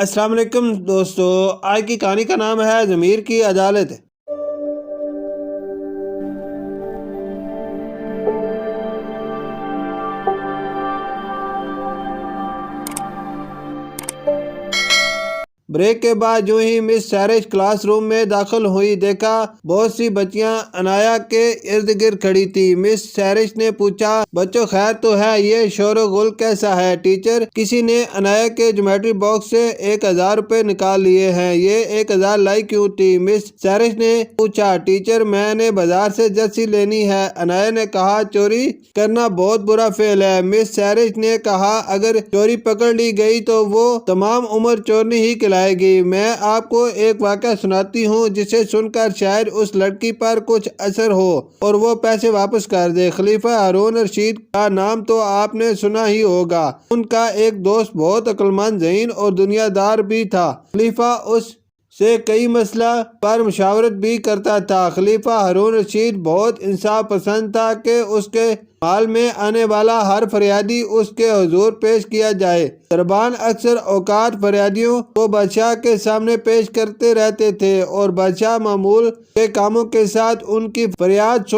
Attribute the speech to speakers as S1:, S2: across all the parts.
S1: السلام علیکم دوستو، آج کی کہانی کا نام ہے ضمیر کی عدالت۔ بریک کے بعد جو ہی مس سیرج کلاس روم میں داخل ہوئی، دیکھا بہت سی بچیاں عنایا کے ارد گرد کھڑی تھی۔ مس سیرج نے پوچھا، بچوں خیر تو ہے؟ یہ شور و غل کیسا ہے؟ ٹیچر، کسی نے عنایا کے جیومیٹری باکس سے 1000 روپے نکال لیے ہیں۔ یہ 1000 لائی کیوں تھی؟ مس سیرج نے پوچھا۔ ٹیچر، میں نے بازار سے جرسی لینی ہے۔ عنایا نے کہا، چوری کرنا بہت برا فعل ہے۔ مس سیرج نے کہا، اگر چوری پکڑ لی گئی تو وہ تمام عمر چورنی ہی کھلائے گی۔ میں آپ کو ایک واقعہ سناتی ہوں جسے سن کر شاید اس لڑکی پر کچھ اثر ہو اور وہ پیسے واپس کر دے۔ خلیفہ ہارون رشید کا نام تو آپ نے سنا ہی ہوگا۔ ان کا ایک دوست بہت عقلمند، ذہین اور دنیا دار بھی تھا۔ خلیفہ اس سے کئی مسئلہ پر مشاورت بھی کرتا تھا۔ خلیفہ ہارون رشید بہت انصاف پسند تھا کہ اس کے محل میں آنے والا ہر فریادی اس کے حضور پیش کیا جائے۔ دربان اکثر اوقات فریادیوں کو بادشاہ کے سامنے پیش کرتے رہتے تھے اور بادشاہ معمول کے کاموں کے ساتھ ان کی فریاد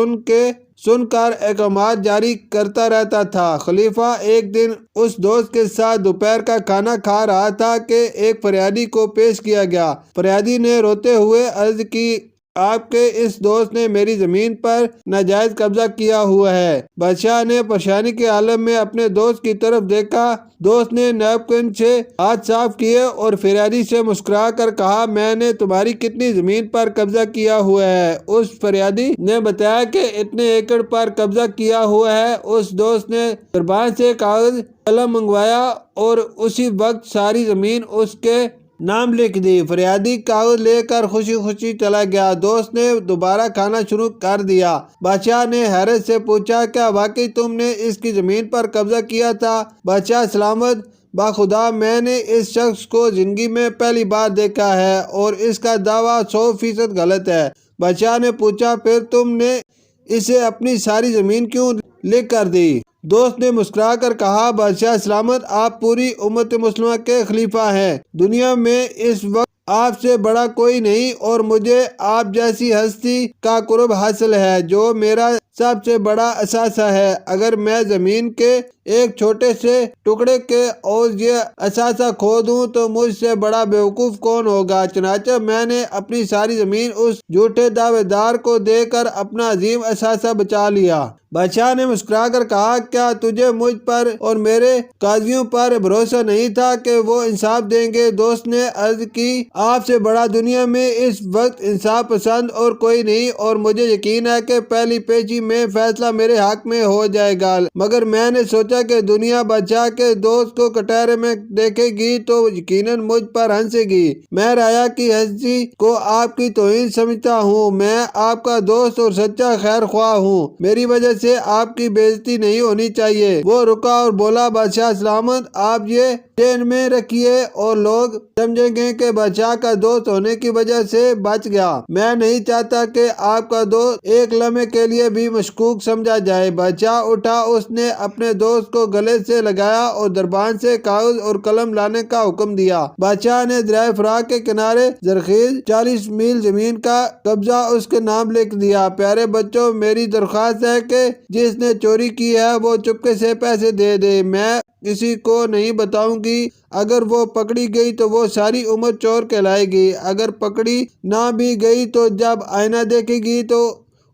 S1: سن کر احکامات جاری کرتا رہتا تھا۔ خلیفہ ایک دن اس دوست کے ساتھ دوپہر کا کھانا کھا رہا تھا کہ ایک فریادی کو پیش کیا گیا۔ فریادی نے روتے ہوئے عرض کی، آپ کے اس دوست نے میری زمین پر ناجائز قبضہ کیا ہوا ہے۔ بادشاہ نے پریشانی کے عالم میں اپنے دوست کی طرف دیکھا۔ دوست نے نیپکن سے ہاتھ صاف کیے اور فریادی سے مسکرا کر کہا، میں نے تمہاری کتنی زمین پر قبضہ کیا ہوا ہے؟ اس فریادی نے بتایا کہ اتنے ایکڑ پر قبضہ کیا ہوا ہے۔ اس دوست نے دربان سے کاغذ قلم منگوایا اور اسی وقت ساری زمین اس کے نام لکھ دی۔ فریادی کاغذ لے کر خوشی خوشی چلا گیا۔ دوست نے دوبارہ کھانا شروع کر دیا۔ بادشاہ نے حیرت سے پوچھا، کیا واقعی تم نے اس کی زمین پر قبضہ کیا تھا؟ بادشاہ، سلامت بخدا، میں نے اس شخص کو زندگی میں پہلی بار دیکھا ہے اور اس کا دعویٰ 100% غلط ہے۔ بادشاہ نے پوچھا، پھر تم نے اسے اپنی ساری زمین کیوں لکھ کر دی؟ دوست نے مسکرا کر کہا، بادشاہ سلامت، آپ پوری امت مسلمہ کے خلیفہ ہیں۔ دنیا میں اس وقت آپ سے بڑا کوئی نہیں اور مجھے آپ جیسی ہستی کا قرب حاصل ہے جو میرا سب سے بڑا اثاثہ ہے۔ اگر میں زمین کے ایک چھوٹے سے ٹکڑے کے اور یہ اثاثہ کھو دوں تو مجھ سے بڑا بیوقوف کون ہوگا؟ چنانچہ میں نے اپنی ساری زمین اس جھوٹے دعوے دار کو دے کر اپنا عظیم اثاثہ بچا لیا۔ بادشاہ نے مسکرا کر کہا، کیا تجھے مجھ پر اور میرے قاضیوں پر بھروسہ نہیں تھا کہ وہ انصاف دیں گے؟ دوست نے عرض کی، آپ سے بڑا دنیا میں اس وقت انصاف پسند اور کوئی نہیں اور مجھے یقین ہے کہ پہلی پیشی میں فیصلہ میرے حق میں ہو جائے گا، مگر میں نے سوچا کہ دنیا بادشاہ کے دوست کو کٹہرے میں دیکھے گی تو یقیناً مجھ پر ہنسے گی۔ میں رایا کی ہستی کو آپ کی توہین سمجھتا ہوں۔ میں آپ کا دوست اور سچا خیر خواہ ہوں، میری وجہ سے آپ کی بے عزتی نہیں ہونی چاہیے۔ وہ رکا اور بولا، بادشاہ سلامت، آپ یہ ذہن میں رکھیے اور لوگ سمجھیں گے کہ بادشاہ کا دوست ہونے کی وجہ سے بچ گیا۔ میں نہیں چاہتا کہ آپ کا دوست ایک لمحے کے لیے بھی مشکوک سمجھا جائے۔ بادشاہ اٹھا، اس نے اپنے دوست کو گلے سے لگایا اور دربان سے کاغذ اور قلم لانے کا حکم دیا۔ بادشاہ نے دریائے فرات کے کنارے زرخیز 40 میل زمین کا قبضہ اس کے نام لکھ دیا۔ پیارے بچوں، میری درخواست ہے کہ جس نے چوری کی ہے وہ چپکے سے پیسے دے دے۔ میں کسی کو نہیں بتاؤں گی۔ اگر وہ پکڑی گئی تو وہ ساری عمر چور کہلائے گی۔ اگر پکڑی نہ بھی گئی تو جب آئینہ دیکھے گی تو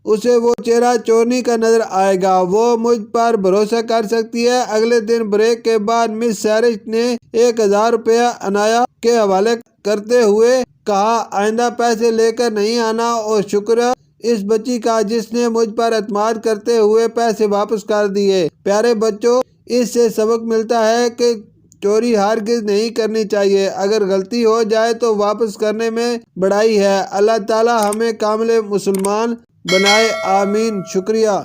S1: اسے وہ چہرہ چورنی کا نظر آئے گا۔ وہ مجھ پر بھروسہ کر سکتی ہے۔ اگلے دن بریک کے بعد مس سیرج نے 1000 روپیہ عنایا کے حوالے کرتے ہوئے کہا، آئندہ پیسے لے کر نہیں آنا اور شکریہ اس بچی کا جس نے مجھ پر اعتماد کرتے ہوئے پیسے واپس کر دیے۔ پیارے بچوں، اس سے سبق ملتا ہے کہ چوری ہرگز نہیں کرنی چاہیے۔ اگر غلطی ہو جائے تو واپس کرنے میں بڑائی ہے۔ اللہ تعالی ہمیں کامل مسلمان بنائے، آمین۔ شکریہ۔